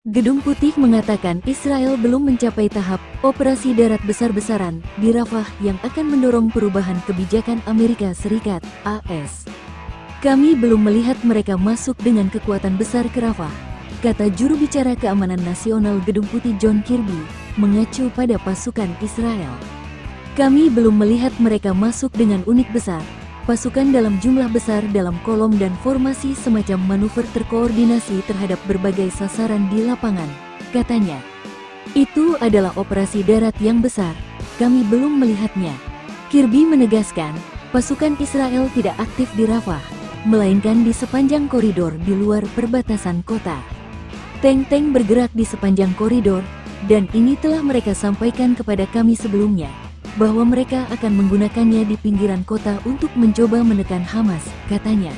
Gedung Putih mengatakan Israel belum mencapai tahap operasi darat besar-besaran di Rafah yang akan mendorong perubahan kebijakan Amerika Serikat, AS. Kami belum melihat mereka masuk dengan kekuatan besar ke Rafah, kata juru bicara keamanan nasional Gedung Putih John Kirby, mengacu pada pasukan Israel. Kami belum melihat mereka masuk dengan unit besar, pasukan dalam jumlah besar dalam kolom dan formasi semacam manuver terkoordinasi terhadap berbagai sasaran di lapangan, katanya. Itu adalah operasi darat yang besar, kami belum melihatnya. Kirby menegaskan, pasukan Israel tidak aktif di Rafah, melainkan di sepanjang koridor di luar perbatasan kota. Tank-tank bergerak di sepanjang koridor, dan ini telah mereka sampaikan kepada kami sebelumnya, bahwa mereka akan menggunakannya di pinggiran kota untuk mencoba menekan Hamas, katanya.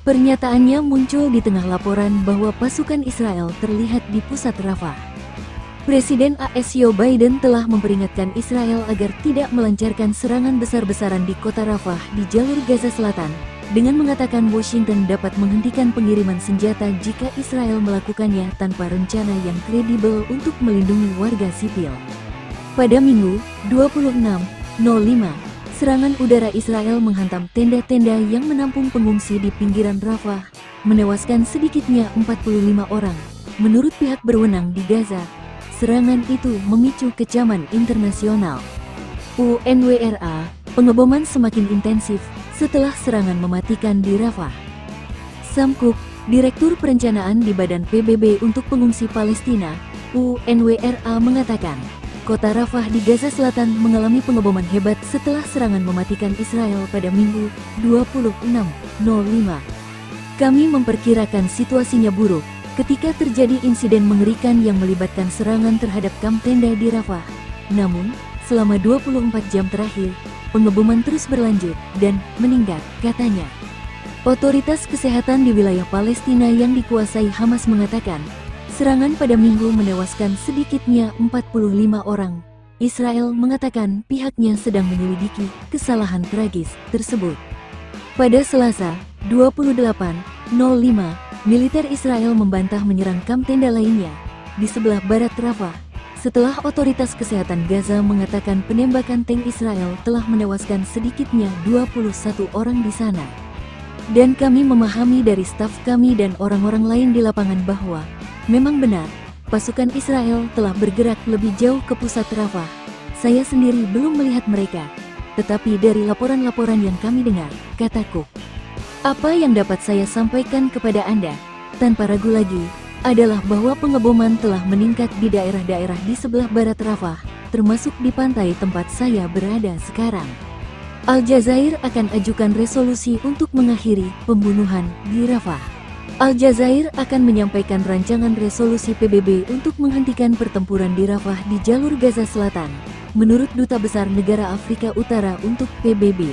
Pernyataannya muncul di tengah laporan bahwa pasukan Israel terlihat di pusat Rafah. Presiden AS Joe Biden telah memperingatkan Israel agar tidak melancarkan serangan besar-besaran di kota Rafah di jalur Gaza Selatan, dengan mengatakan Washington dapat menghentikan pengiriman senjata jika Israel melakukannya tanpa rencana yang kredibel untuk melindungi warga sipil. Pada Minggu, 26/05, serangan udara Israel menghantam tenda-tenda yang menampung pengungsi di pinggiran Rafah, menewaskan sedikitnya 45 orang. Menurut pihak berwenang di Gaza, serangan itu memicu kecaman internasional. UNWRA, pengeboman semakin intensif setelah serangan mematikan di Rafah. Sam Cook, Direktur Perencanaan di Badan PBB untuk Pengungsi Palestina, UNWRA mengatakan, kota Rafah di Gaza Selatan mengalami pengeboman hebat setelah serangan mematikan Israel pada Minggu, 26/05. Kami memperkirakan situasinya buruk ketika terjadi insiden mengerikan yang melibatkan serangan terhadap kamp tenda di Rafah. Namun, selama 24 jam terakhir, pengeboman terus berlanjut dan meningkat, katanya. Otoritas kesehatan di wilayah Palestina yang dikuasai Hamas mengatakan, serangan pada Minggu menewaskan sedikitnya 45 orang. Israel mengatakan pihaknya sedang menyelidiki kesalahan tragis tersebut. Pada Selasa, 28/05, militer Israel membantah menyerang kamp tenda lainnya di sebelah barat Rafah, setelah otoritas kesehatan Gaza mengatakan penembakan tank Israel telah menewaskan sedikitnya 21 orang di sana. Dan kami memahami dari staf kami dan orang-orang lain di lapangan bahwa memang benar, pasukan Israel telah bergerak lebih jauh ke pusat Rafah. Saya sendiri belum melihat mereka, tetapi dari laporan-laporan yang kami dengar, kata Cook. Apa yang dapat saya sampaikan kepada Anda, tanpa ragu lagi, adalah bahwa pengeboman telah meningkat di daerah-daerah di sebelah barat Rafah, termasuk di pantai tempat saya berada sekarang. Al Jazair akan ajukan resolusi untuk mengakhiri pembunuhan di Rafah. Al Jazair akan menyampaikan rancangan resolusi PBB untuk menghentikan pertempuran di Rafah di jalur Gaza Selatan, menurut Duta Besar Negara Afrika Utara untuk PBB.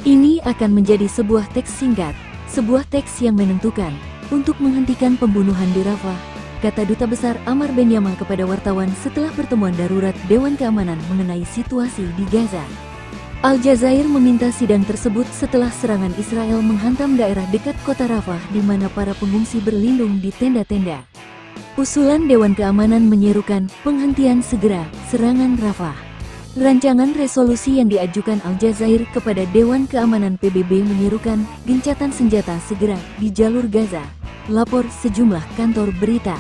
Ini akan menjadi sebuah teks singkat, sebuah teks yang menentukan, untuk menghentikan pembunuhan di Rafah, kata Duta Besar Amar Benyama kepada wartawan setelah pertemuan darurat Dewan Keamanan mengenai situasi di Gaza. Al Jazair meminta sidang tersebut setelah serangan Israel menghantam daerah dekat kota Rafah di mana para pengungsi berlindung di tenda-tenda. Usulan Dewan Keamanan menyerukan penghentian segera serangan Rafah. Rancangan resolusi yang diajukan Al Jazair kepada Dewan Keamanan PBB menyerukan gencatan senjata segera di jalur Gaza, lapor sejumlah kantor berita.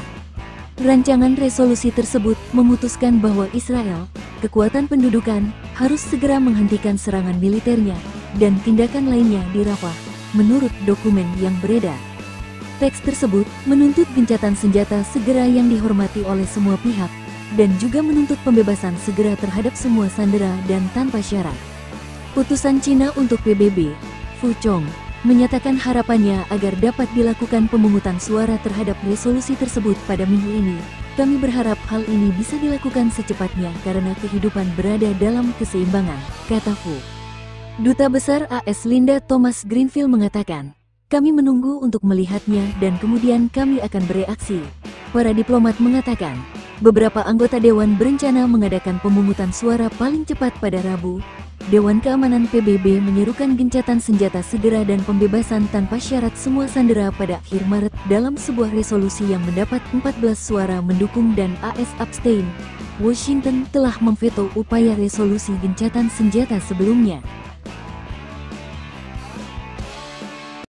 Rancangan resolusi tersebut memutuskan bahwa Israel, kekuatan pendudukan, harus segera menghentikan serangan militernya dan tindakan lainnya di Rafah, menurut dokumen yang beredar. Teks tersebut menuntut gencatan senjata segera yang dihormati oleh semua pihak, dan juga menuntut pembebasan segera terhadap semua sandera dan tanpa syarat. Utusan Cina untuk PBB, Fu Chong, menyatakan harapannya agar dapat dilakukan pemungutan suara terhadap resolusi tersebut pada minggu ini. Kami berharap hal ini bisa dilakukan secepatnya karena kehidupan berada dalam keseimbangan, kata Fu. Duta Besar AS Linda Thomas Greenfield mengatakan, kami menunggu untuk melihatnya dan kemudian kami akan bereaksi. Para diplomat mengatakan, beberapa anggota dewan berencana mengadakan pemungutan suara paling cepat pada Rabu, Dewan Keamanan PBB menyerukan gencatan senjata segera dan pembebasan tanpa syarat semua sandera pada akhir Maret dalam sebuah resolusi yang mendapat 14 suara mendukung dan AS abstain. Washington telah memveto upaya resolusi gencatan senjata sebelumnya.